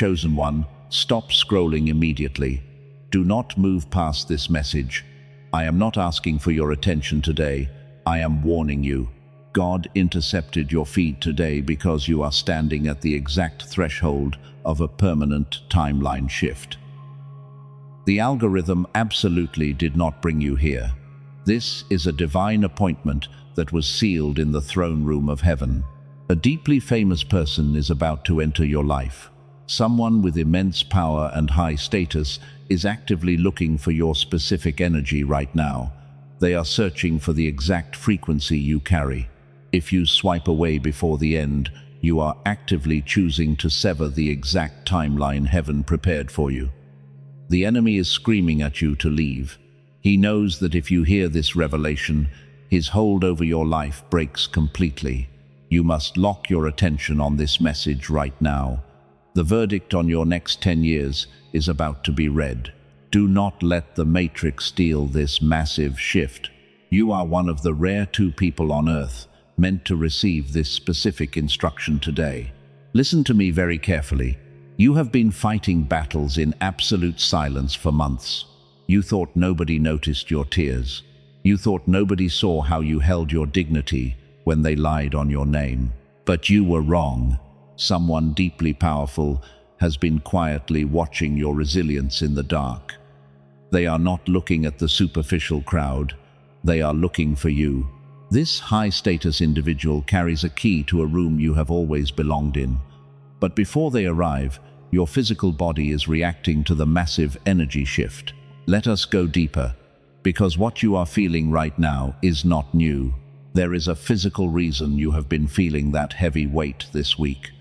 Chosen one, stop scrolling immediately. Do not move past this message. I am not asking for your attention today. I am warning you. God intercepted your feed today because you are standing at the exact threshold of a permanent timeline shift. The algorithm absolutely did not bring you here. This is a divine appointment that was sealed in the throne room of heaven. A deeply famous person is about to enter your life. Someone with immense power and high status is actively looking for your specific energy right now. They are searching for the exact frequency you carry. If you swipe away before the end, you are actively choosing to sever the exact timeline heaven prepared for you. The enemy is screaming at you to leave. He knows that if you hear this revelation, his hold over your life breaks completely. You must lock your attention on this message right now. The verdict on your next 10 years is about to be read. Do not let the Matrix steal this massive shift. You are one of the rare 2 people on Earth meant to receive this specific instruction today. Listen to me very carefully. You have been fighting battles in absolute silence for months. You thought nobody noticed your tears. You thought nobody saw how you held your dignity when they lied on your name. But you were wrong. Someone deeply powerful has been quietly watching your resilience in the dark. They are not looking at the superficial crowd. They are looking for you. This high-status individual carries a key to a room you have always belonged in. But before they arrive, your physical body is reacting to the massive energy shift. Let us go deeper, because what you are feeling right now is not new. There is a physical reason you have been feeling that heavy weight this week.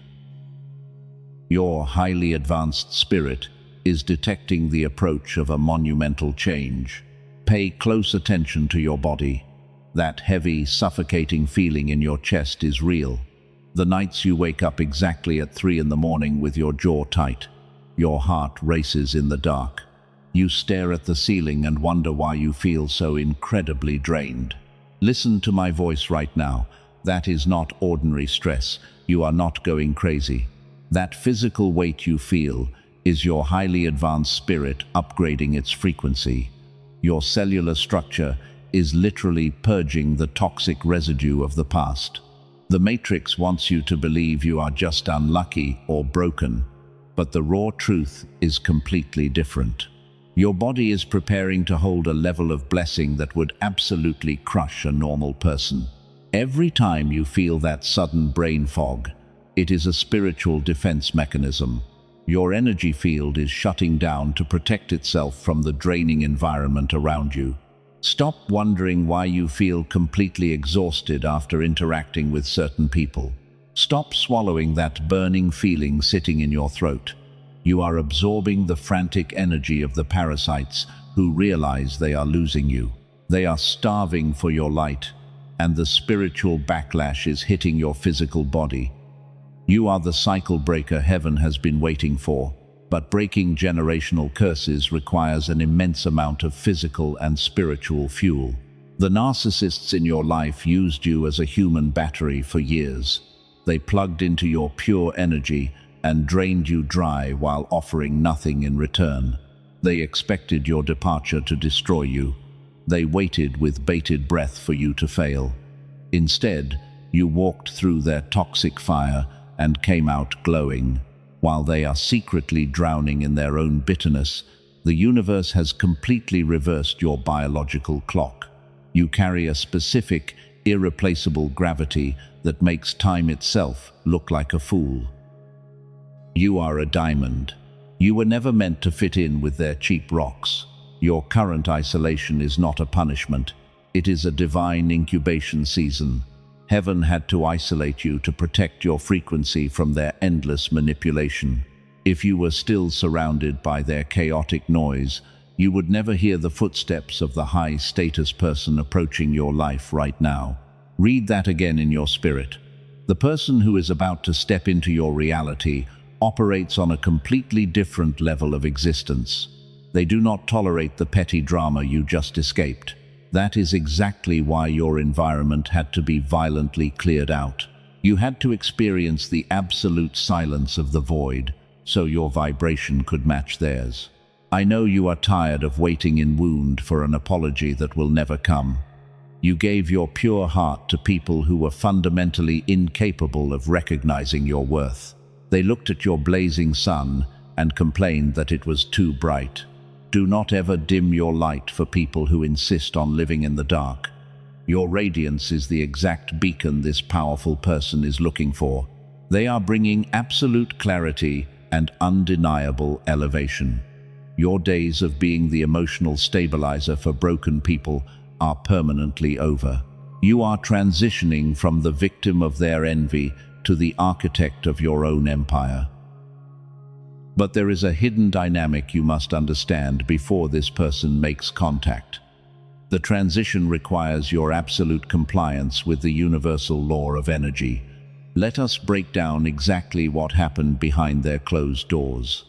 Your highly advanced spirit is detecting the approach of a monumental change. Pay close attention to your body. That heavy, suffocating feeling in your chest is real. The nights you wake up exactly at 3 in the morning with your jaw tight. Your heart races in the dark. You stare at the ceiling and wonder why you feel so incredibly drained. Listen to my voice right now. That is not ordinary stress. You are not going crazy. That physical weight you feel is your highly advanced spirit upgrading its frequency. Your cellular structure is literally purging the toxic residue of the past. The Matrix wants you to believe you are just unlucky or broken, but the raw truth is completely different. Your body is preparing to hold a level of blessing that would absolutely crush a normal person. Every time you feel that sudden brain fog, it is a spiritual defense mechanism. Your energy field is shutting down to protect itself from the draining environment around you. Stop wondering why you feel completely exhausted after interacting with certain people. Stop swallowing that burning feeling sitting in your throat. You are absorbing the frantic energy of the parasites who realize they are losing you. They are starving for your light, and the spiritual backlash is hitting your physical body. You are the cycle breaker heaven has been waiting for, but breaking generational curses requires an immense amount of physical and spiritual fuel. The narcissists in your life used you as a human battery for years. They plugged into your pure energy and drained you dry while offering nothing in return. They expected your departure to destroy you. They waited with bated breath for you to fail. Instead, you walked through their toxic fire and came out glowing. While they are secretly drowning in their own bitterness, the universe has completely reversed your biological clock. You carry a specific, irreplaceable gravity that makes time itself look like a fool. You are a diamond. You were never meant to fit in with their cheap rocks. Your current isolation is not a punishment. It is a divine incubation season. Heaven had to isolate you to protect your frequency from their endless manipulation. If you were still surrounded by their chaotic noise, you would never hear the footsteps of the high-status person approaching your life right now. Read that again in your spirit. The person who is about to step into your reality operates on a completely different level of existence. They do not tolerate the petty drama you just escaped. That is exactly why your environment had to be violently cleared out. You had to experience the absolute silence of the void, so your vibration could match theirs. I know you are tired of waiting in wound for an apology that will never come. You gave your pure heart to people who were fundamentally incapable of recognizing your worth. They looked at your blazing sun and complained that it was too bright. Do not ever dim your light for people who insist on living in the dark. Your radiance is the exact beacon this powerful person is looking for. They are bringing absolute clarity and undeniable elevation. Your days of being the emotional stabilizer for broken people are permanently over. You are transitioning from the victim of their envy to the architect of your own empire. But there is a hidden dynamic you must understand before this person makes contact. The transition requires your absolute compliance with the universal law of energy. Let us break down exactly what happened behind their closed doors.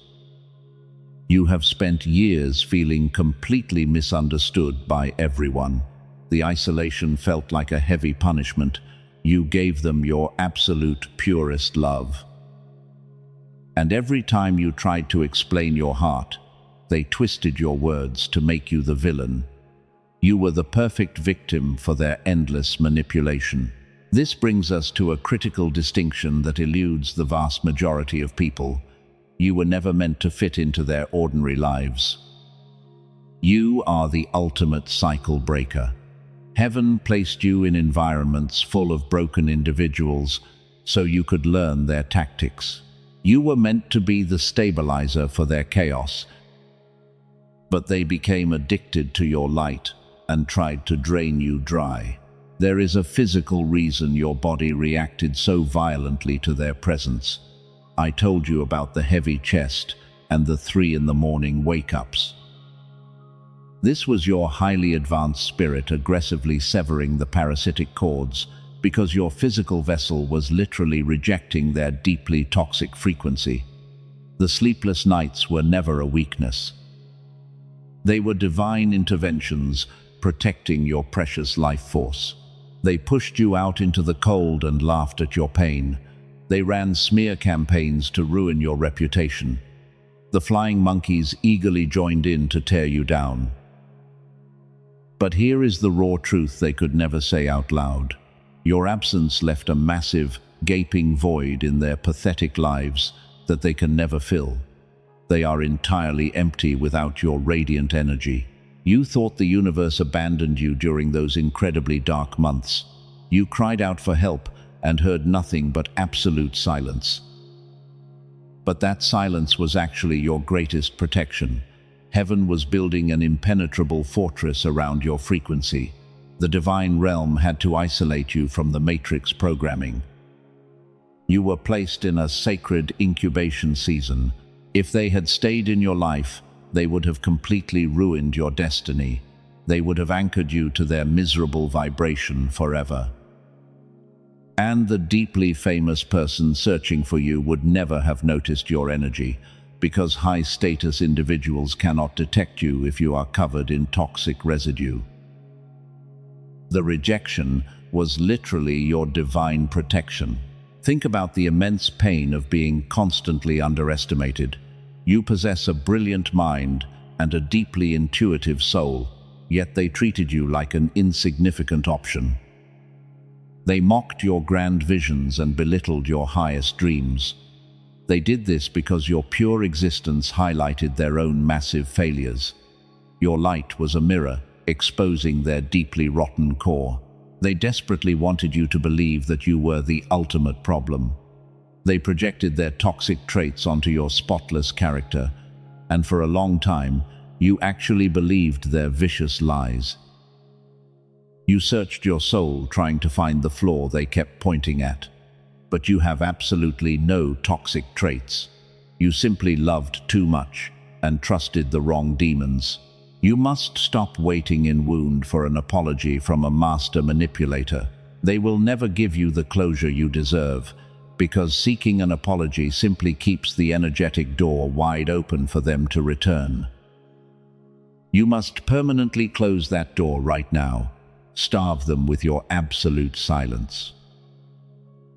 You have spent years feeling completely misunderstood by everyone. The isolation felt like a heavy punishment. You gave them your absolute purest love. And every time you tried to explain your heart, they twisted your words to make you the villain. You were the perfect victim for their endless manipulation. This brings us to a critical distinction that eludes the vast majority of people. You were never meant to fit into their ordinary lives. You are the ultimate cycle breaker. Heaven placed you in environments full of broken individuals so you could learn their tactics. You were meant to be the stabilizer for their chaos, but they became addicted to your light and tried to drain you dry. There is a physical reason your body reacted so violently to their presence. I told you about the heavy chest and the 3 in the morning wake-ups. This was your highly advanced spirit aggressively severing the parasitic cords because your physical vessel was literally rejecting their deeply toxic frequency. The sleepless nights were never a weakness. They were divine interventions protecting your precious life force. They pushed you out into the cold and laughed at your pain. They ran smear campaigns to ruin your reputation. The flying monkeys eagerly joined in to tear you down. But here is the raw truth they could never say out loud. Your absence left a massive, gaping void in their pathetic lives that they can never fill. They are entirely empty without your radiant energy. You thought the universe abandoned you during those incredibly dark months. You cried out for help and heard nothing but absolute silence. But that silence was actually your greatest protection. Heaven was building an impenetrable fortress around your frequency. The divine realm had to isolate you from the matrix programming. You were placed in a sacred incubation season. If they had stayed in your life, they would have completely ruined your destiny. They would have anchored you to their miserable vibration forever. And the deeply famous person searching for you would never have noticed your energy, because high-status individuals cannot detect you if you are covered in toxic residue. The rejection was literally your divine protection. Think about the immense pain of being constantly underestimated. You possess a brilliant mind and a deeply intuitive soul, yet they treated you like an insignificant option. They mocked your grand visions and belittled your highest dreams. They did this because your pure existence highlighted their own massive failures. Your light was a mirror, exposing their deeply rotten core. They desperately wanted you to believe that you were the ultimate problem. They projected their toxic traits onto your spotless character, and for a long time, you actually believed their vicious lies. You searched your soul trying to find the flaw they kept pointing at. But you have absolutely no toxic traits. You simply loved too much and trusted the wrong demons. You must stop waiting in wound for an apology from a master manipulator. They will never give you the closure you deserve, because seeking an apology simply keeps the energetic door wide open for them to return. You must permanently close that door right now. Starve them with your absolute silence.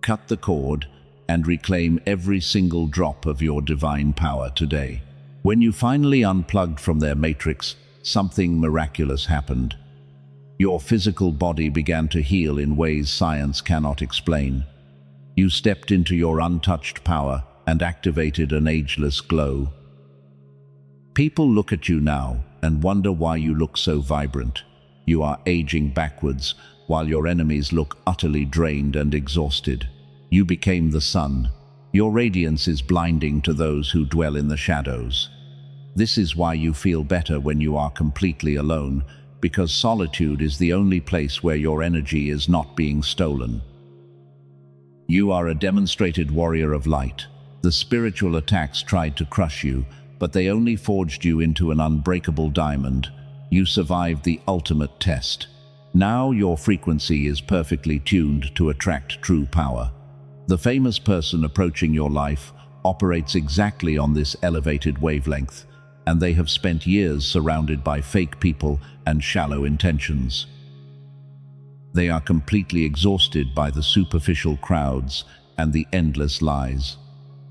Cut the cord and reclaim every single drop of your divine power today. When you finally unplugged from their matrix, something miraculous happened. Your physical body began to heal in ways science cannot explain. You stepped into your untouched power and activated an ageless glow. People look at you now and wonder why you look so vibrant. You are aging backwards, while your enemies look utterly drained and exhausted. You became the sun. Your radiance is blinding to those who dwell in the shadows. This is why you feel better when you are completely alone, because solitude is the only place where your energy is not being stolen. You are a demonstrated warrior of light. The spiritual attacks tried to crush you, but they only forged you into an unbreakable diamond. You survived the ultimate test. Now your frequency is perfectly tuned to attract true power. The famous person approaching your life operates exactly on this elevated wavelength, and they have spent years surrounded by fake people and shallow intentions. They are completely exhausted by the superficial crowds and the endless lies.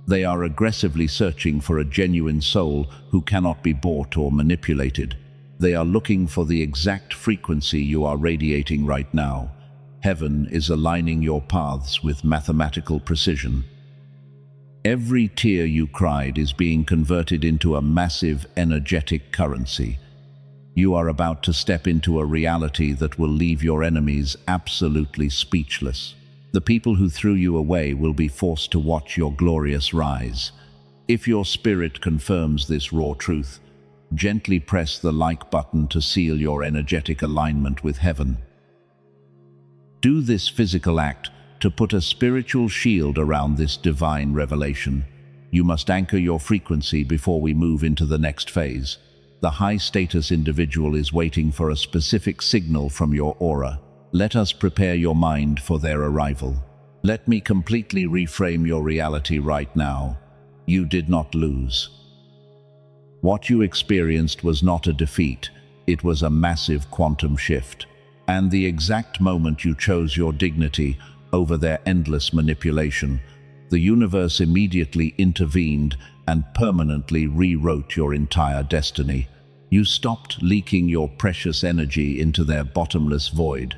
They are aggressively searching for a genuine soul who cannot be bought or manipulated. They are looking for the exact frequency you are radiating right now. Heaven is aligning your paths with mathematical precision. Every tear you cried is being converted into a massive energetic currency. You are about to step into a reality that will leave your enemies absolutely speechless. The people who threw you away will be forced to watch your glorious rise. If your spirit confirms this raw truth, gently press the like button to seal your energetic alignment with heaven. Do this physical act to put a spiritual shield around this divine revelation. You must anchor your frequency before we move into the next phase. The high-status individual is waiting for a specific signal from your aura. Let us prepare your mind for their arrival. Let me completely reframe your reality right now. You did not lose. What you experienced was not a defeat, it was a massive quantum shift. And the exact moment you chose your dignity over their endless manipulation, the universe immediately intervened and permanently rewrote your entire destiny. You stopped leaking your precious energy into their bottomless void.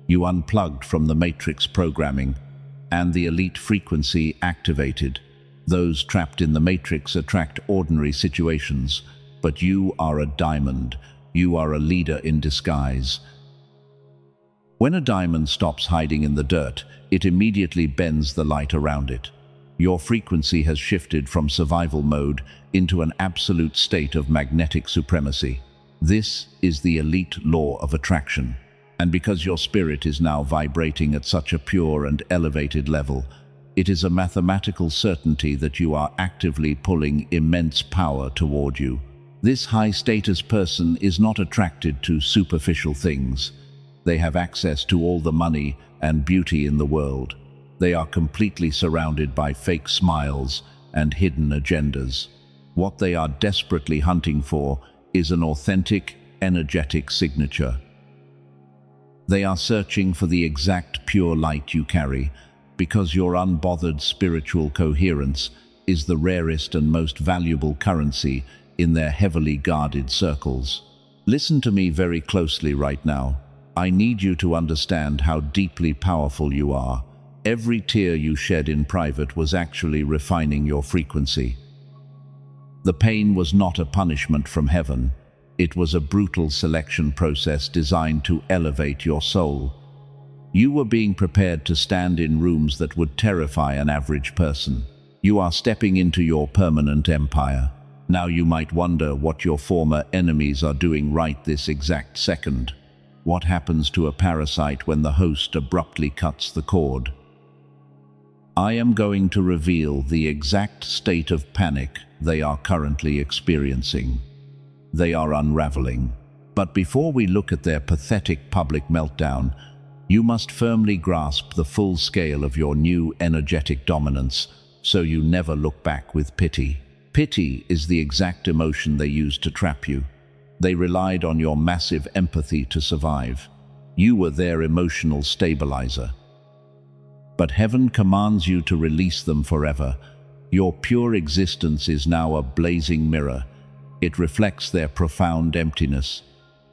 You unplugged from the matrix programming, and the elite frequency activated. Those trapped in the matrix attract ordinary situations, but you are a diamond. You are a leader in disguise. When a diamond stops hiding in the dirt, it immediately bends the light around it. Your frequency has shifted from survival mode into an absolute state of magnetic supremacy. This is the elite law of attraction. And because your spirit is now vibrating at such a pure and elevated level, it is a mathematical certainty that you are actively pulling immense power toward you. This high-status person is not attracted to superficial things. They have access to all the money and beauty in the world. They are completely surrounded by fake smiles and hidden agendas. What they are desperately hunting for is an authentic, energetic signature. They are searching for the exact pure light you carry, because your unbothered spiritual coherence is the rarest and most valuable currency in their heavily guarded circles. Listen to me very closely right now. I need you to understand how deeply powerful you are. Every tear you shed in private was actually refining your frequency. The pain was not a punishment from heaven. It was a brutal selection process designed to elevate your soul. You were being prepared to stand in rooms that would terrify an average person. You are stepping into your permanent empire. Now you might wonder what your former enemies are doing right this exact second. What happens to a parasite when the host abruptly cuts the cord? I am going to reveal the exact state of panic they are currently experiencing. They are unraveling. But before we look at their pathetic public meltdown, you must firmly grasp the full scale of your new energetic dominance, so you never look back with pity. Pity is the exact emotion they used to trap you. They relied on your massive empathy to survive. You were their emotional stabilizer. but heaven commands you to release them forever. Your pure existence is now a blazing mirror. It reflects their profound emptiness.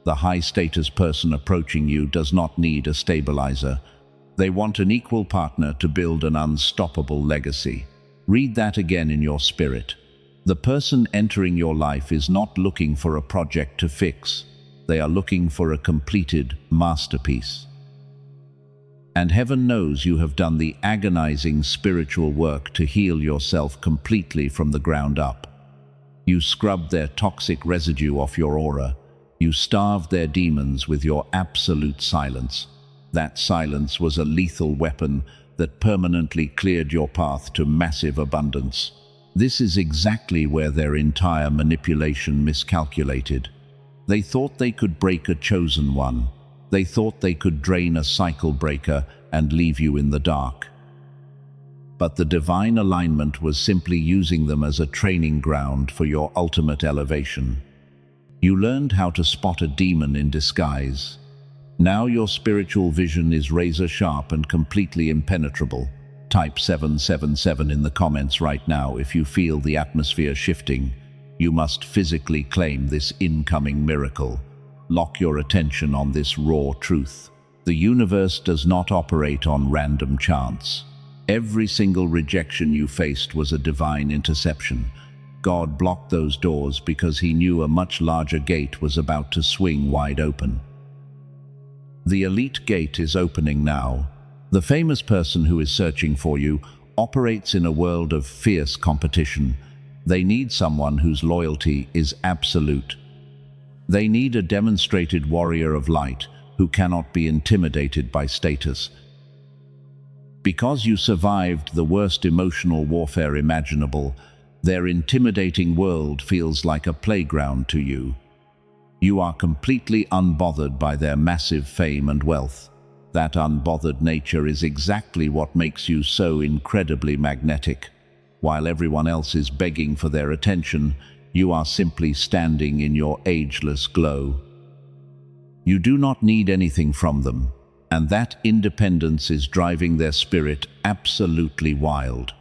The high-status person approaching you does not need a stabilizer. They want an equal partner to build an unstoppable legacy. Read that again in your spirit. The person entering your life is not looking for a project to fix. They are looking for a completed masterpiece. And heaven knows you have done the agonizing spiritual work to heal yourself completely from the ground up. You scrubbed their toxic residue off your aura. You starved their demons with your absolute silence. That silence was a lethal weapon that permanently cleared your path to massive abundance. This is exactly where their entire manipulation miscalculated. They thought they could break a chosen one. They thought they could drain a cycle breaker and leave you in the dark. But the divine alignment was simply using them as a training ground for your ultimate elevation. You learned how to spot a demon in disguise. Now your spiritual vision is razor sharp and completely impenetrable. Type 777 in the comments right now if you feel the atmosphere shifting. You must physically claim this incoming miracle. Lock your attention on this raw truth. The universe does not operate on random chance. Every single rejection you faced was a divine interception. God blocked those doors because he knew a much larger gate was about to swing wide open. The elite gate is opening now. The famous person who is searching for you operates in a world of fierce competition. They need someone whose loyalty is absolute. They need a demonstrated warrior of light who cannot be intimidated by status. Because you survived the worst emotional warfare imaginable, their intimidating world feels like a playground to you. You are completely unbothered by their massive fame and wealth. That unbothered nature is exactly what makes you so incredibly magnetic. While everyone else is begging for their attention, you are simply standing in your ageless glow. You do not need anything from them, and that independence is driving their spirit absolutely wild.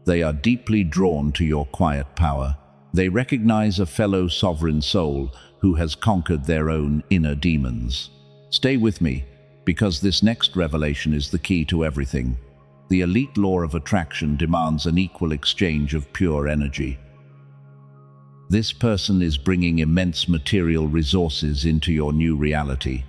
They are deeply drawn to your quiet power. They recognize a fellow sovereign soul who has conquered their own inner demons. Stay with me, because this next revelation is the key to everything. The elite law of attraction demands an equal exchange of pure energy. This person is bringing immense material resources into your new reality,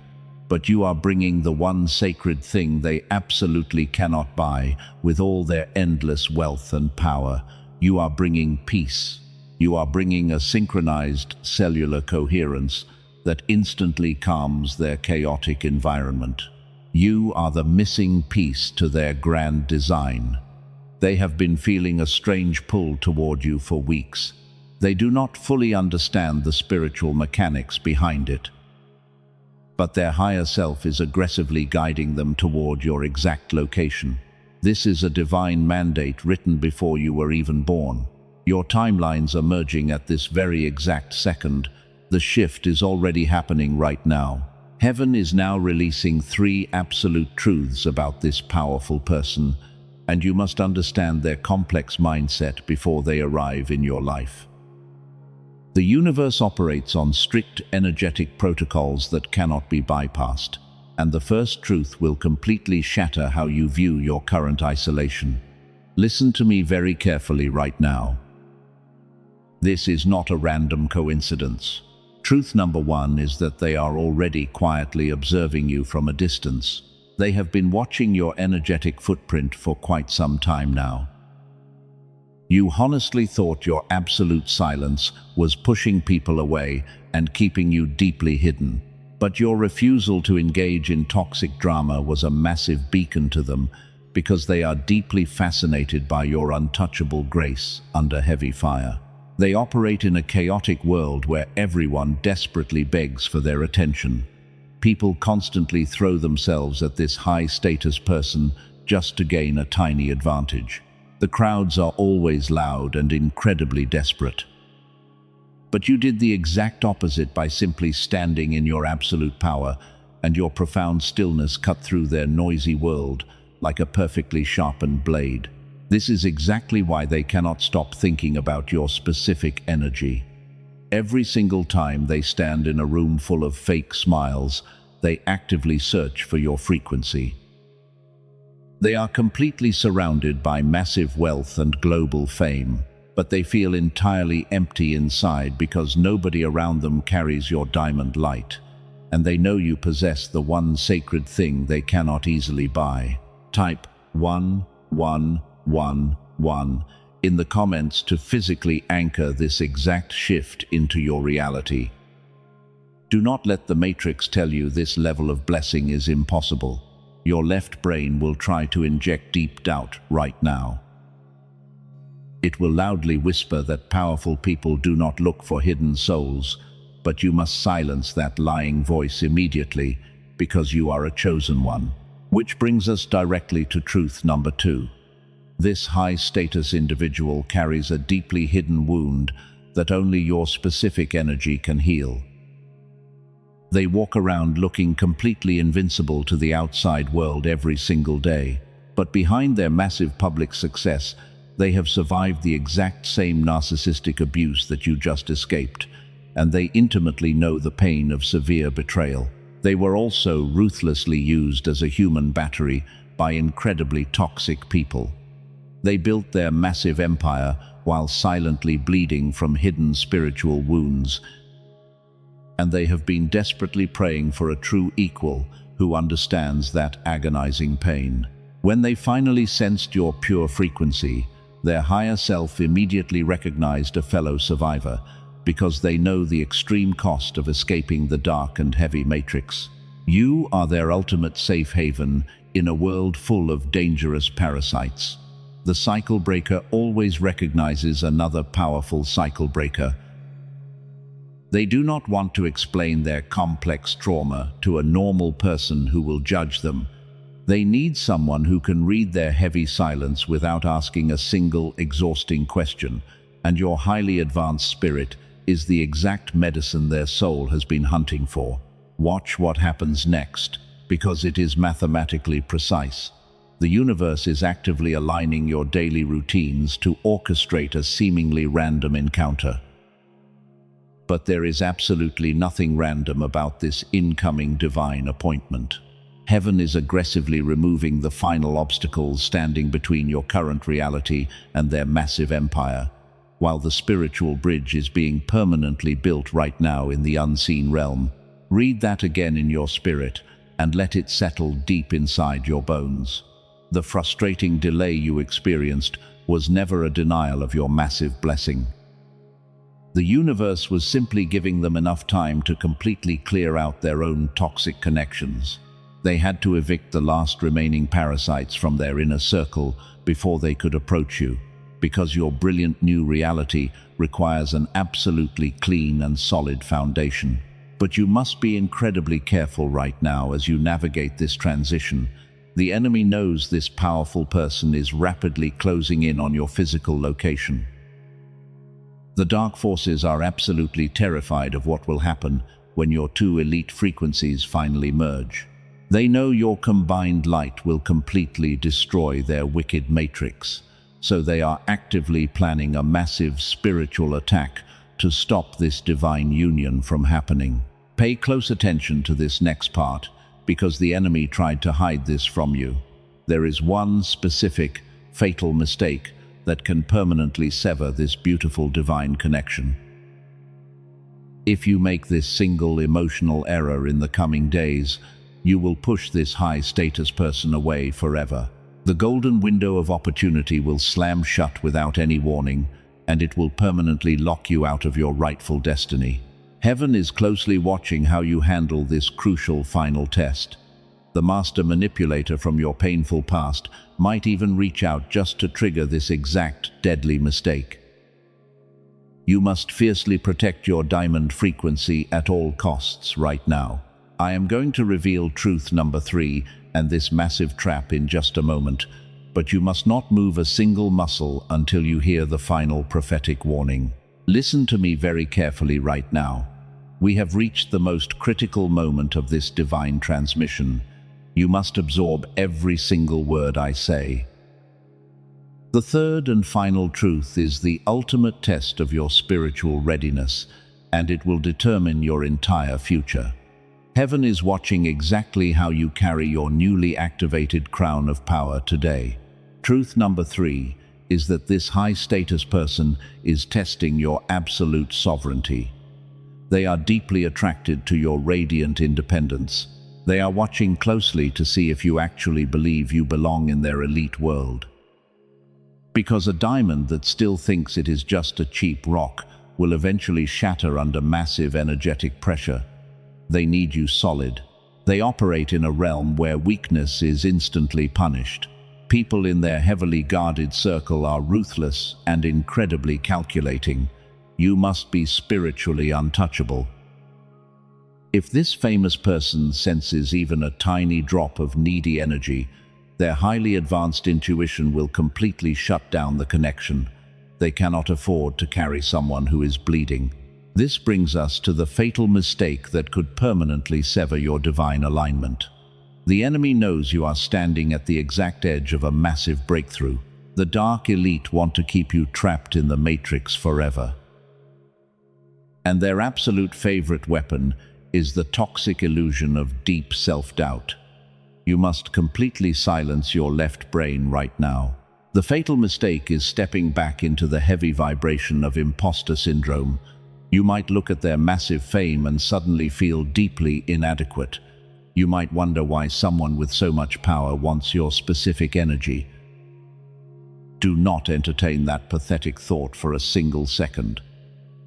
but you are bringing the one sacred thing they absolutely cannot buy with all their endless wealth and power. You are bringing peace. You are bringing a synchronized cellular coherence that instantly calms their chaotic environment. You are the missing piece to their grand design. They have been feeling a strange pull toward you for weeks. They do not fully understand the spiritual mechanics behind it, but their higher self is aggressively guiding them toward your exact location. This is a divine mandate written before you were even born. Your timelines are merging at this very exact second. The shift is already happening right now. Heaven is now releasing 3 absolute truths about this powerful person, and you must understand their complex mindset before they arrive in your life. The universe operates on strict energetic protocols that cannot be bypassed, and the first truth will completely shatter how you view your current isolation. Listen to me very carefully right now. This is not a random coincidence. Truth number 1 is that they are already quietly observing you from a distance. They have been watching your energetic footprint for quite some time now. You honestly thought your absolute silence was pushing people away and keeping you deeply hidden. But your refusal to engage in toxic drama was a massive beacon to them, because they are deeply fascinated by your untouchable grace under heavy fire. They operate in a chaotic world where everyone desperately begs for their attention. People constantly throw themselves at this high-status person just to gain a tiny advantage. The crowds are always loud and incredibly desperate. But you did the exact opposite by simply standing in your absolute power, and your profound stillness cut through their noisy world like a perfectly sharpened blade. This is exactly why they cannot stop thinking about your specific energy. Every single time they stand in a room full of fake smiles, they actively search for your frequency. They are completely surrounded by massive wealth and global fame, but they feel entirely empty inside because nobody around them carries your diamond light, and they know you possess the one sacred thing they cannot easily buy. Type 1111 in the comments to physically anchor this exact shift into your reality. Do not let the Matrix tell you this level of blessing is impossible. Your left brain will try to inject deep doubt right now. It will loudly whisper that powerful people do not look for hidden souls, but you must silence that lying voice immediately because you are a chosen one. Which brings us directly to truth number 2. This high-status individual carries a deeply hidden wound that only your specific energy can heal. They walk around looking completely invincible to the outside world every single day, but behind their massive public success, they have survived the exact same narcissistic abuse that you just escaped, and they intimately know the pain of severe betrayal. They were also ruthlessly used as a human battery by incredibly toxic people. They built their massive empire while silently bleeding from hidden spiritual wounds, and they have been desperately praying for a true equal who understands that agonizing pain. When they finally sensed your pure frequency, their higher self immediately recognized a fellow survivor, because they know the extreme cost of escaping the dark and heavy matrix. You are their ultimate safe haven in a world full of dangerous parasites. The cycle breaker always recognizes another powerful cycle breaker. They do not want to explain their complex trauma to a normal person who will judge them. They need someone who can read their heavy silence without asking a single exhausting question, and your highly advanced spirit is the exact medicine their soul has been hunting for. Watch what happens next, because it is mathematically precise. The universe is actively aligning your daily routines to orchestrate a seemingly random encounter. But there is absolutely nothing random about this incoming divine appointment. Heaven is aggressively removing the final obstacles standing between your current reality and their massive empire, while the spiritual bridge is being permanently built right now in the unseen realm. Read that again in your spirit and let it settle deep inside your bones. The frustrating delay you experienced was never a denial of your massive blessing. The universe was simply giving them enough time to completely clear out their own toxic connections. They had to evict the last remaining parasites from their inner circle before they could approach you, because your brilliant new reality requires an absolutely clean and solid foundation. But you must be incredibly careful right now as you navigate this transition. The enemy knows this powerful person is rapidly closing in on your physical location. The dark forces are absolutely terrified of what will happen when your two elite frequencies finally merge. They know your combined light will completely destroy their wicked matrix, so they are actively planning a massive spiritual attack to stop this divine union from happening. Pay close attention to this next part, because the enemy tried to hide this from you. There is one specific, fatal mistake that can permanently sever this beautiful divine connection. If you make this single emotional error in the coming days, you will push this high-status person away forever. The golden window of opportunity will slam shut without any warning, and it will permanently lock you out of your rightful destiny. Heaven is closely watching how you handle this crucial final test. The master manipulator from your painful past might even reach out just to trigger this exact deadly mistake. You must fiercely protect your diamond frequency at all costs right now. I am going to reveal truth number 3 and this massive trap in just a moment, but you must not move a single muscle until you hear the final prophetic warning. Listen to me very carefully right now. We have reached the most critical moment of this divine transmission, You must absorb every single word I say. The third and final truth is the ultimate test of your spiritual readiness, and it will determine your entire future. Heaven is watching exactly how you carry your newly activated crown of power today. Truth number 3 is that this high-status person is testing your absolute sovereignty. They are deeply attracted to your radiant independence. They are watching closely to see if you actually believe you belong in their elite world. Because a diamond that still thinks it is just a cheap rock will eventually shatter under massive energetic pressure. They need you solid. They operate in a realm where weakness is instantly punished. People in their heavily guarded circle are ruthless and incredibly calculating. You must be spiritually untouchable. If this famous person senses even a tiny drop of needy energy, their highly advanced intuition will completely shut down the connection. They cannot afford to carry someone who is bleeding. This brings us to the fatal mistake that could permanently sever your divine alignment. The enemy knows you are standing at the exact edge of a massive breakthrough. The dark elite want to keep you trapped in the matrix forever. And their absolute favorite weapon is the toxic illusion of deep self-doubt. You must completely silence your left brain right now. The fatal mistake is stepping back into the heavy vibration of imposter syndrome. You might look at their massive fame and suddenly feel deeply inadequate. You might wonder why someone with so much power wants your specific energy. Do not entertain that pathetic thought for a single second.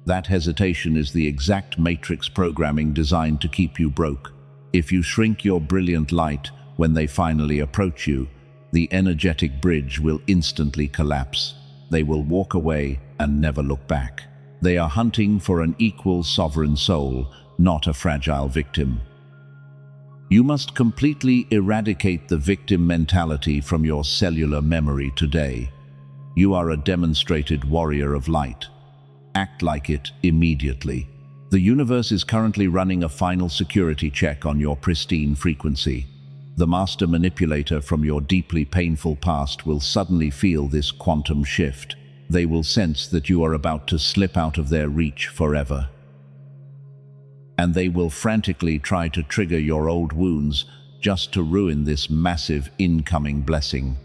That hesitation is the exact matrix programming designed to keep you broke. If you shrink your brilliant light when they finally approach you, the energetic bridge will instantly collapse. They will walk away and never look back. They are hunting for an equal sovereign soul, not a fragile victim. You must completely eradicate the victim mentality from your cellular memory today. You are a demonstrated warrior of light. Act like it immediately. The universe is currently running a final security check on your pristine frequency. The master manipulator from your deeply painful past will suddenly feel this quantum shift. They will sense that you are about to slip out of their reach forever. And they will frantically try to trigger your old wounds just to ruin this massive incoming blessing.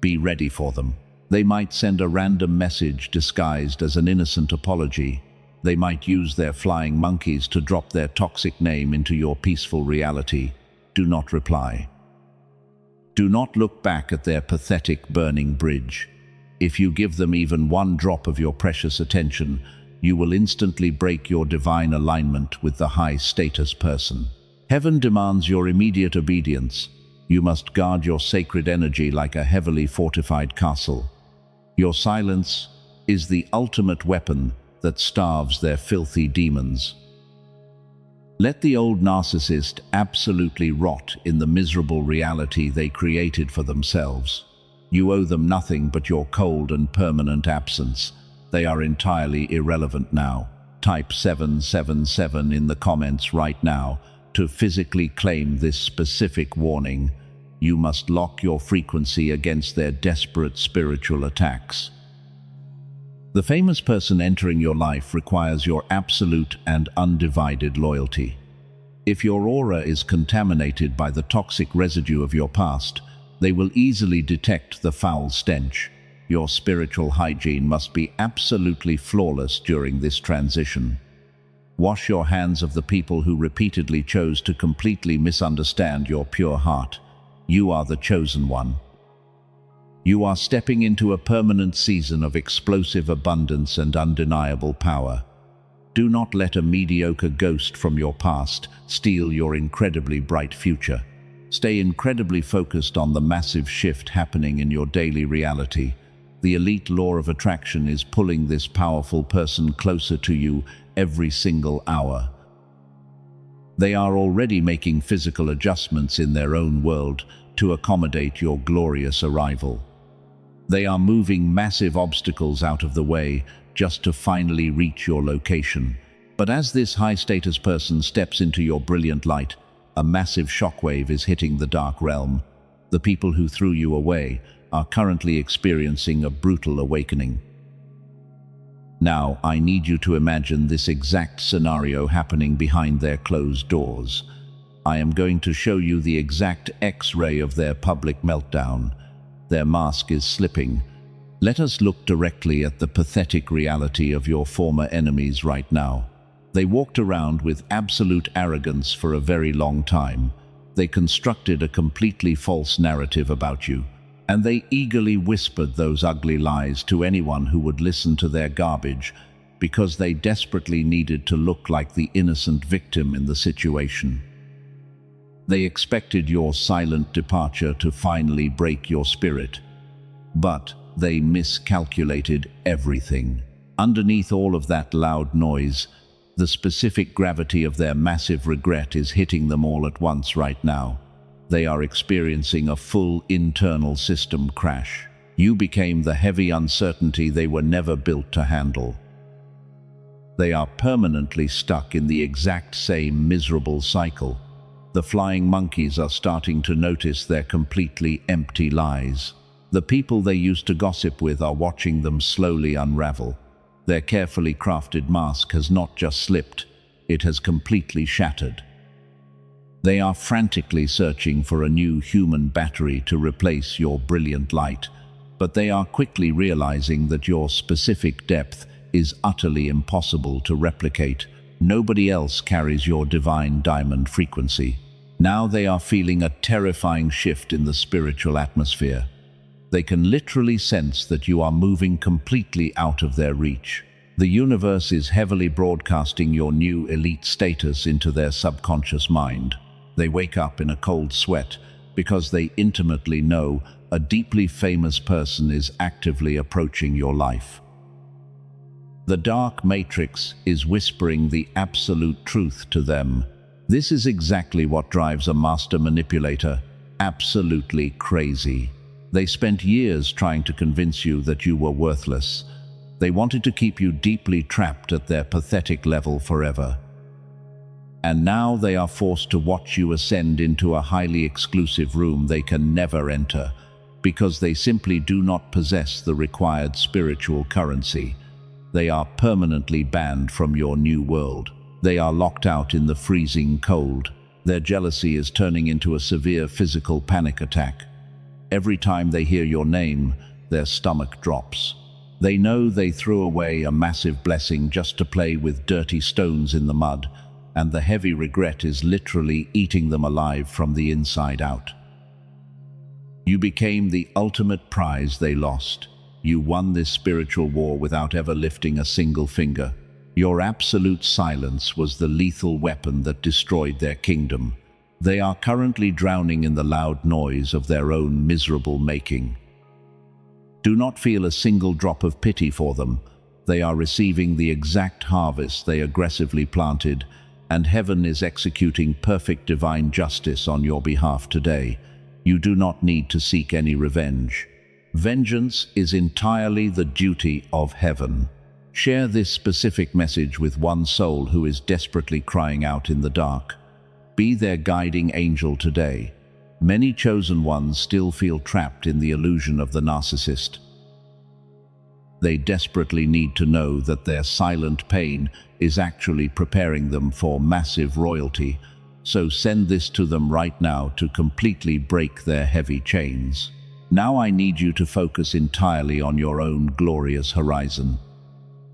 Be ready for them. They might send a random message disguised as an innocent apology. They might use their flying monkeys to drop their toxic name into your peaceful reality. Do not reply. Do not look back at their pathetic burning bridge. If you give them even one drop of your precious attention, you will instantly break your divine alignment with the high-status person. Heaven demands your immediate obedience. You must guard your sacred energy like a heavily fortified castle. Your silence is the ultimate weapon that starves their filthy demons. Let the old narcissist absolutely rot in the miserable reality they created for themselves. You owe them nothing but your cold and permanent absence. They are entirely irrelevant now. Type 777 in the comments right now to physically claim this specific warning. You must lock your frequency against their desperate spiritual attacks. The famous person entering your life requires your absolute and undivided loyalty. If your aura is contaminated by the toxic residue of your past, they will easily detect the foul stench. Your spiritual hygiene must be absolutely flawless during this transition. Wash your hands of the people who repeatedly chose to completely misunderstand your pure heart. You are the chosen one. You are stepping into a permanent season of explosive abundance and undeniable power. Do not let a mediocre ghost from your past steal your incredibly bright future. Stay incredibly focused on the massive shift happening in your daily reality. The elite law of attraction is pulling this powerful person closer to you every single hour. They are already making physical adjustments in their own world to accommodate your glorious arrival. They are moving massive obstacles out of the way just to finally reach your location. But as this high-status person steps into your brilliant light, A massive shockwave is hitting the dark realm. The people who threw you away are currently experiencing a brutal awakening. Now, I need you to imagine this exact scenario happening behind their closed doors. I am going to show you the exact X-ray of their public meltdown. Their mask is slipping. Let us look directly at the pathetic reality of your former enemies right now. They walked around with absolute arrogance for a very long time. They constructed a completely false narrative about you, and they eagerly whispered those ugly lies to anyone who would listen to their garbage, because they desperately needed to look like the innocent victim in the situation. They expected your silent departure to finally break your spirit, but they miscalculated everything. Underneath all of that loud noise, the specific gravity of their massive regret is hitting them all at once right now. They are experiencing a full internal system crash. You became the heavy uncertainty they were never built to handle. They are permanently stuck in the exact same miserable cycle. The flying monkeys are starting to notice their completely empty lies. The people they used to gossip with are watching them slowly unravel. Their carefully crafted mask has not just slipped, it has completely shattered. They are frantically searching for a new human battery to replace your brilliant light, but they are quickly realizing that your specific depth is utterly impossible to replicate. Nobody else carries your divine diamond frequency. Now they are feeling a terrifying shift in the spiritual atmosphere. They can literally sense that you are moving completely out of their reach. The universe is heavily broadcasting your new elite status into their subconscious mind. They wake up in a cold sweat because they intimately know a deeply famous person is actively approaching your life. The dark matrix is whispering the absolute truth to them. This is exactly what drives a master manipulator absolutely crazy. They spent years trying to convince you that you were worthless. They wanted to keep you deeply trapped at their pathetic level forever. And now they are forced to watch you ascend into a highly exclusive room they can never enter, because they simply do not possess the required spiritual currency. They are permanently banned from your new world. They are locked out in the freezing cold. Their jealousy is turning into a severe physical panic attack. Every time they hear your name, their stomach drops. They know they threw away a massive blessing just to play with dirty stones in the mud, and the heavy regret is literally eating them alive from the inside out. You became the ultimate prize they lost. You won this spiritual war without ever lifting a single finger. Your absolute silence was the lethal weapon that destroyed their kingdom. They are currently drowning in the loud noise of their own miserable making. Do not feel a single drop of pity for them. They are receiving the exact harvest they aggressively planted, and heaven is executing perfect divine justice on your behalf today. You do not need to seek any revenge. Vengeance is entirely the duty of heaven. Share this specific message with one soul who is desperately crying out in the dark. Be their guiding angel today. Many chosen ones still feel trapped in the illusion of the narcissist. They desperately need to know that their silent pain is actually preparing them for massive royalty, so send this to them right now to completely break their heavy chains. Now I need you to focus entirely on your own glorious horizon.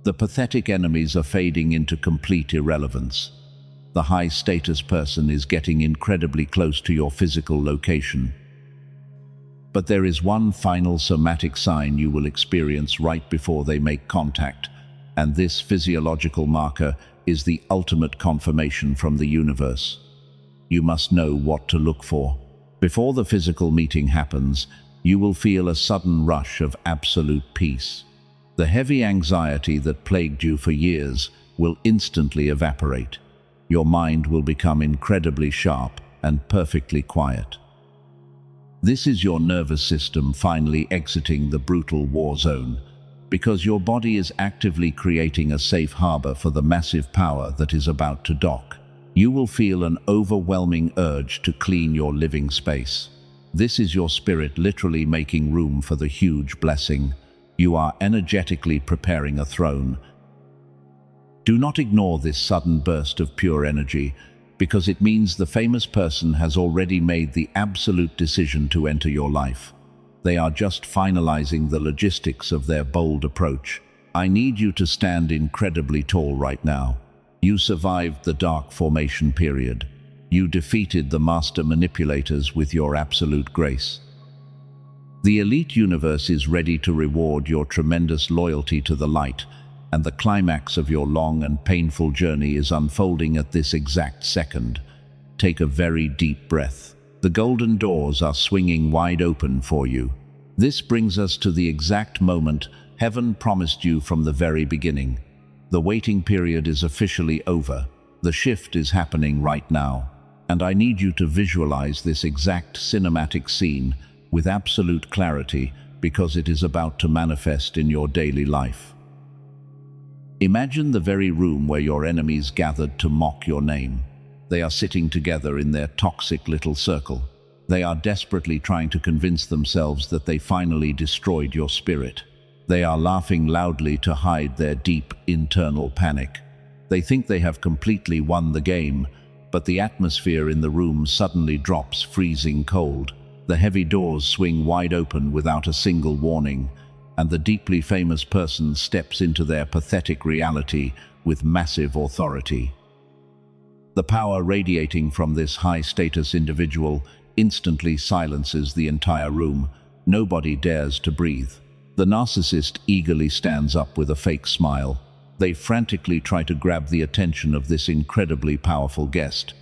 The pathetic enemies are fading into complete irrelevance. The high-status person is getting incredibly close to your physical location. But there is one final somatic sign you will experience right before they make contact, and this physiological marker is the ultimate confirmation from the universe. You must know what to look for. Before the physical meeting happens, you will feel a sudden rush of absolute peace. The heavy anxiety that plagued you for years will instantly evaporate. Your mind will become incredibly sharp and perfectly quiet. This is your nervous system finally exiting the brutal war zone, because your body is actively creating a safe harbor for the massive power that is about to dock. You will feel an overwhelming urge to clean your living space. This is your spirit literally making room for the huge blessing. You are energetically preparing a throne. Do not ignore this sudden burst of pure energy, because it means the famous person has already made the absolute decision to enter your life. They are just finalizing the logistics of their bold approach. I need you to stand incredibly tall right now. You survived the dark formation period. You defeated the master manipulators with your absolute grace. The elite universe is ready to reward your tremendous loyalty to the light, and the climax of your long and painful journey is unfolding at this exact second. Take a very deep breath. The golden doors are swinging wide open for you. This brings us to the exact moment heaven promised you from the very beginning. The waiting period is officially over. The shift is happening right now. And I need you to visualize this exact cinematic scene with absolute clarity, because it is about to manifest in your daily life. Imagine the very room where your enemies gathered to mock your name. They are sitting together in their toxic little circle. They are desperately trying to convince themselves that they finally destroyed your spirit. They are laughing loudly to hide their deep internal panic. They think they have completely won the game, but the atmosphere in the room suddenly drops freezing cold. The heavy doors swing wide open without a single warning, and the deeply famous person steps into their pathetic reality with massive authority. The power radiating from this high-status individual instantly silences the entire room. Nobody dares to breathe. The narcissist eagerly stands up with a fake smile. They frantically try to grab the attention of this incredibly powerful guest.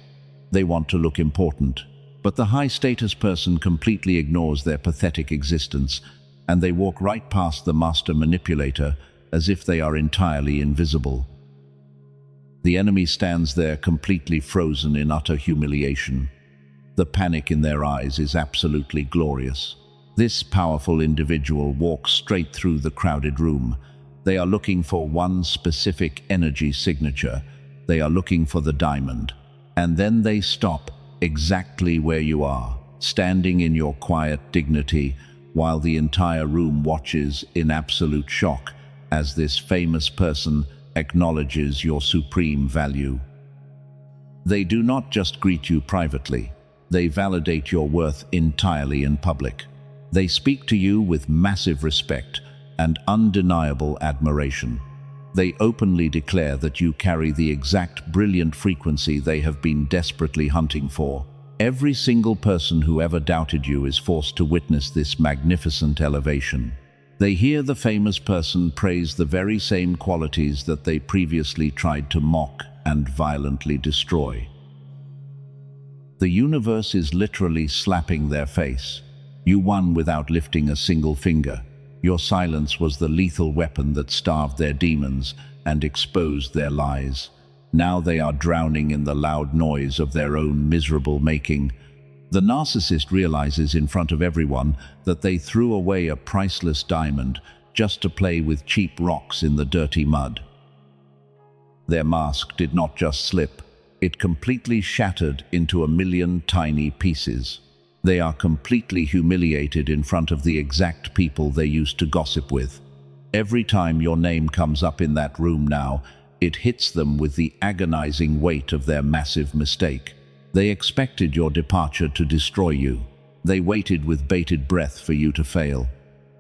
They want to look important, but the high-status person completely ignores their pathetic existence, and they walk right past the master manipulator as if they are entirely invisible. The enemy stands there completely frozen in utter humiliation. The panic in their eyes is absolutely glorious. This powerful individual walks straight through the crowded room. They are looking for one specific energy signature. They are looking for the diamond. And then they stop exactly where you are, standing in your quiet dignity, while the entire room watches in absolute shock as this famous person acknowledges your supreme value. They do not just greet you privately. They validate your worth entirely in public. They speak to you with massive respect and undeniable admiration. They openly declare that you carry the exact brilliant frequency they have been desperately hunting for. Every single person who ever doubted you is forced to witness this magnificent elevation. They hear the famous person praise the very same qualities that they previously tried to mock and violently destroy. The universe is literally slapping their face. You won without lifting a single finger. Your silence was the lethal weapon that starved their demons and exposed their lies. Now they are drowning in the loud noise of their own miserable making. The narcissist realizes in front of everyone that they threw away a priceless diamond just to play with cheap rocks in the dirty mud. Their mask did not just slip, it completely shattered into a million tiny pieces. They are completely humiliated in front of the exact people they used to gossip with. Every time your name comes up in that room now, it hits them with the agonizing weight of their massive mistake. They expected your departure to destroy you. They waited with bated breath for you to fail.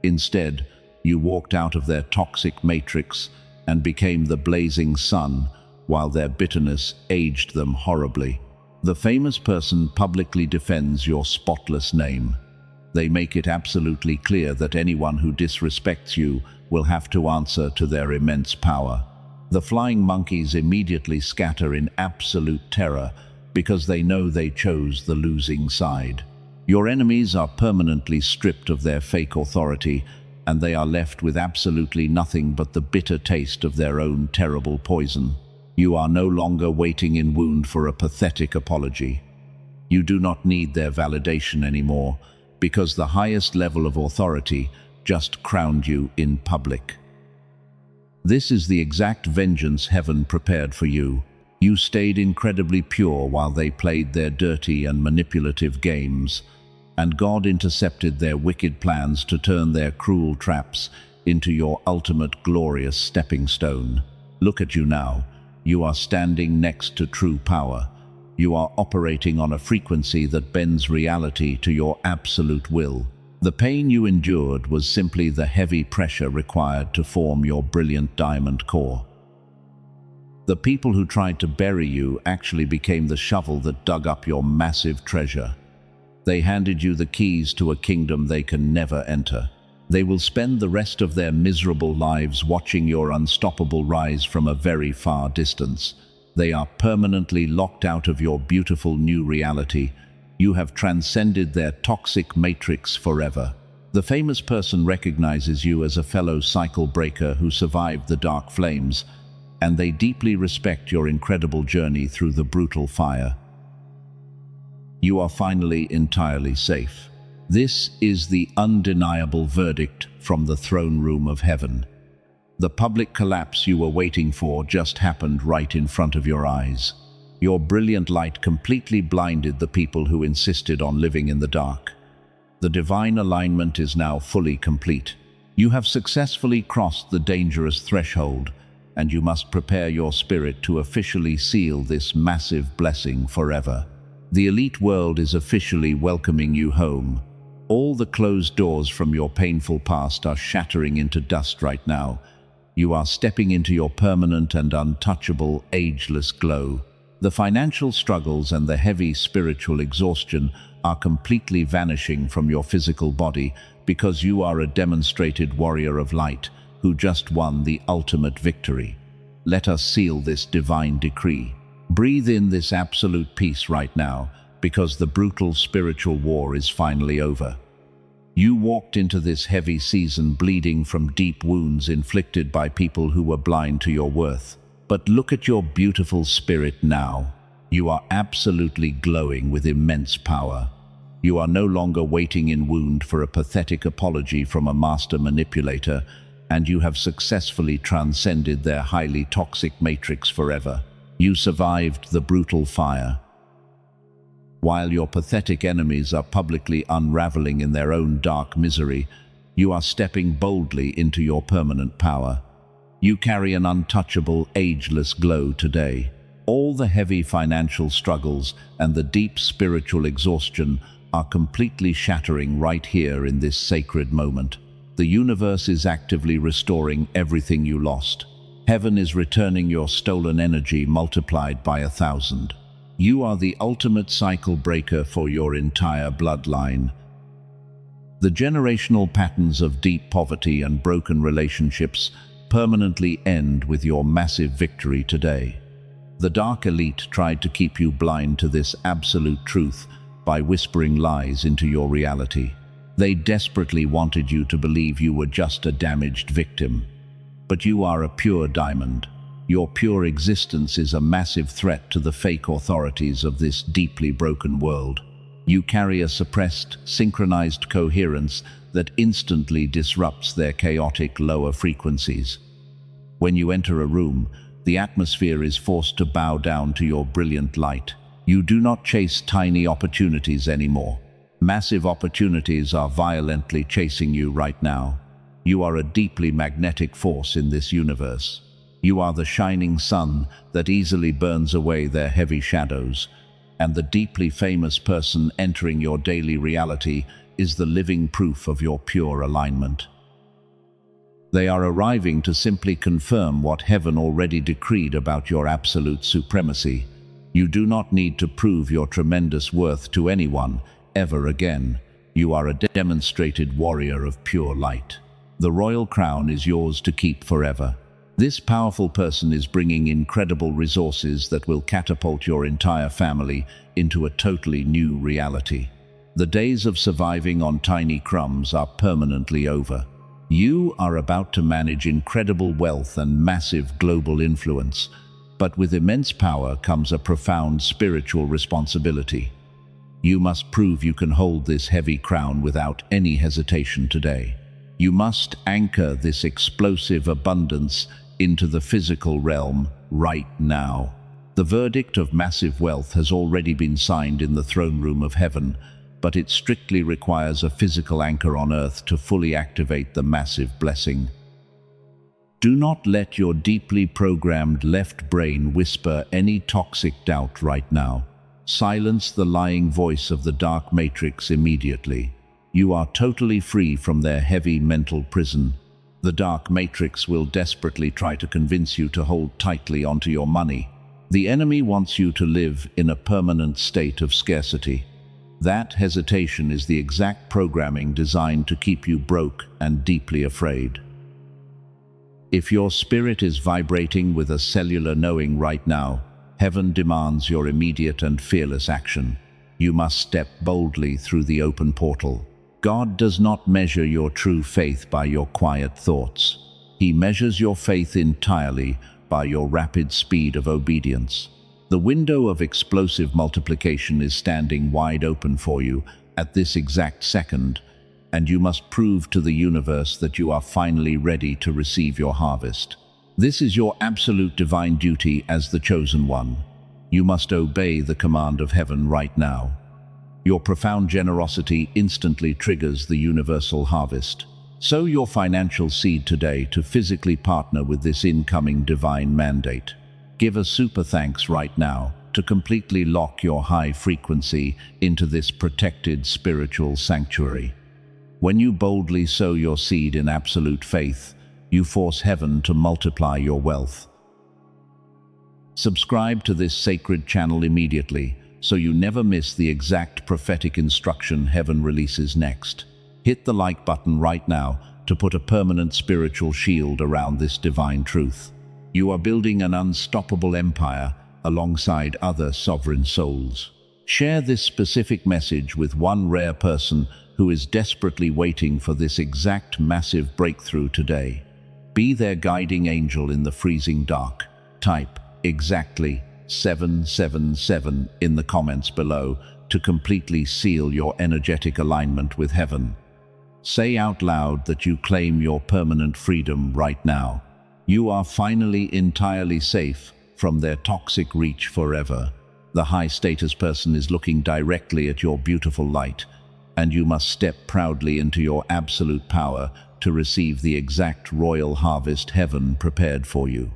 Instead, you walked out of their toxic matrix and became the blazing sun, while their bitterness aged them horribly. The famous person publicly defends your spotless name. They make it absolutely clear that anyone who disrespects you will have to answer to their immense power. The flying monkeys immediately scatter in absolute terror because they know they chose the losing side. Your enemies are permanently stripped of their fake authority, and they are left with absolutely nothing but the bitter taste of their own terrible poison. You are no longer waiting in wound for a pathetic apology. You do not need their validation anymore, because the highest level of authority just crowned you in public. This is the exact vengeance heaven prepared for you. You stayed incredibly pure while they played their dirty and manipulative games, and God intercepted their wicked plans to turn their cruel traps into your ultimate glorious stepping stone. Look at you now. You are standing next to true power. You are operating on a frequency that bends reality to your absolute will. The pain you endured was simply the heavy pressure required to form your brilliant diamond core. The people who tried to bury you actually became the shovel that dug up your massive treasure. They handed you the keys to a kingdom they can never enter. They will spend the rest of their miserable lives watching your unstoppable rise from a very far distance. They are permanently locked out of your beautiful new reality. You have transcended their toxic matrix forever. The famous person recognizes you as a fellow cycle breaker who survived the dark flames, and they deeply respect your incredible journey through the brutal fire. You are finally entirely safe. This is the undeniable verdict from the throne room of heaven. The public collapse you were waiting for just happened right in front of your eyes. Your brilliant light completely blinded the people who insisted on living in the dark. The divine alignment is now fully complete. You have successfully crossed the dangerous threshold, and you must prepare your spirit to officially seal this massive blessing forever. The elite world is officially welcoming you home. All the closed doors from your painful past are shattering into dust right now. You are stepping into your permanent and untouchable, ageless glow. The financial struggles and the heavy spiritual exhaustion are completely vanishing from your physical body because you are a demonstrated warrior of light who just won the ultimate victory. Let us seal this divine decree. Breathe in this absolute peace right now, because the brutal spiritual war is finally over. You walked into this heavy season bleeding from deep wounds inflicted by people who were blind to your worth. But look at your beautiful spirit now. You are absolutely glowing with immense power. You are no longer waiting in wound for a pathetic apology from a master manipulator, and you have successfully transcended their highly toxic matrix forever. You survived the brutal fire. While your pathetic enemies are publicly unraveling in their own dark misery, you are stepping boldly into your permanent power. You carry an untouchable, ageless glow today. All the heavy financial struggles and the deep spiritual exhaustion are completely shattering right here in this sacred moment. The universe is actively restoring everything you lost. Heaven is returning your stolen energy multiplied by 1,000. You are the ultimate cycle breaker for your entire bloodline. The generational patterns of deep poverty and broken relationships permanently end with your massive victory today. The dark elite tried to keep you blind to this absolute truth by whispering lies into your reality. They desperately wanted you to believe you were just a damaged victim. But you are a pure diamond. Your pure existence is a massive threat to the fake authorities of this deeply broken world. You carry a suppressed, synchronized coherence that instantly disrupts their chaotic lower frequencies. When you enter a room, the atmosphere is forced to bow down to your brilliant light. You do not chase tiny opportunities anymore. Massive opportunities are violently chasing you right now. You are a deeply magnetic force in this universe. You are the shining sun that easily burns away their heavy shadows, and the deeply famous person entering your daily reality is the living proof of your pure alignment. They are arriving to simply confirm what heaven already decreed about your absolute supremacy. You do not need to prove your tremendous worth to anyone ever again. You are a demonstrated warrior of pure light. The royal crown is yours to keep forever. This powerful person is bringing incredible resources that will catapult your entire family into a totally new reality. The days of surviving on tiny crumbs are permanently over. You are about to manage incredible wealth and massive global influence, but with immense power comes a profound spiritual responsibility. You must prove you can hold this heavy crown without any hesitation today. You must anchor this explosive abundance into the physical realm right now. The verdict of massive wealth has already been signed in the throne room of heaven, but it strictly requires a physical anchor on earth to fully activate the massive blessing. Do not let your deeply programmed left brain whisper any toxic doubt right now. Silence the lying voice of the dark matrix immediately. You are totally free from their heavy mental prison. The dark matrix will desperately try to convince you to hold tightly onto your money. The enemy wants you to live in a permanent state of scarcity. That hesitation is the exact programming designed to keep you broke and deeply afraid. If your spirit is vibrating with a cellular knowing right now, heaven demands your immediate and fearless action. You must step boldly through the open portal. God does not measure your true faith by your quiet thoughts. He measures your faith entirely by your rapid speed of obedience. The window of explosive multiplication is standing wide open for you at this exact second, and you must prove to the universe that you are finally ready to receive your harvest. This is your absolute divine duty as the chosen one. You must obey the command of heaven right now. Your profound generosity instantly triggers the universal harvest. Sow your financial seed today to physically partner with this incoming divine mandate. Give a super thanks right now to completely lock your high frequency into this protected spiritual sanctuary. When you boldly sow your seed in absolute faith, you force heaven to multiply your wealth. Subscribe to this sacred channel immediately so you never miss the exact prophetic instruction heaven releases next. Hit the like button right now to put a permanent spiritual shield around this divine truth. You are building an unstoppable empire alongside other sovereign souls. Share this specific message with one rare person who is desperately waiting for this exact massive breakthrough today. Be their guiding angel in the freezing dark. Type exactly 777 in the comments below to completely seal your energetic alignment with heaven. Say out loud that you claim your permanent freedom right now. You are finally entirely safe from their toxic reach forever. The high-status person is looking directly at your beautiful light, and you must step proudly into your absolute power to receive the exact royal harvest heaven prepared for you.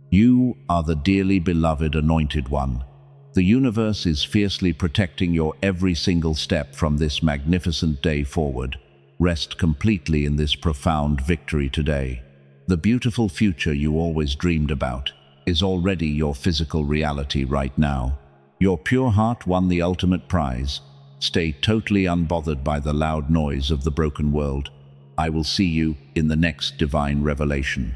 You are the dearly beloved anointed one. The universe is fiercely protecting your every single step from this magnificent day forward. Rest completely in this profound victory today. The beautiful future you always dreamed about is already your physical reality right now. Your pure heart won the ultimate prize. Stay totally unbothered by the loud noise of the broken world. I will see you in the next divine revelation.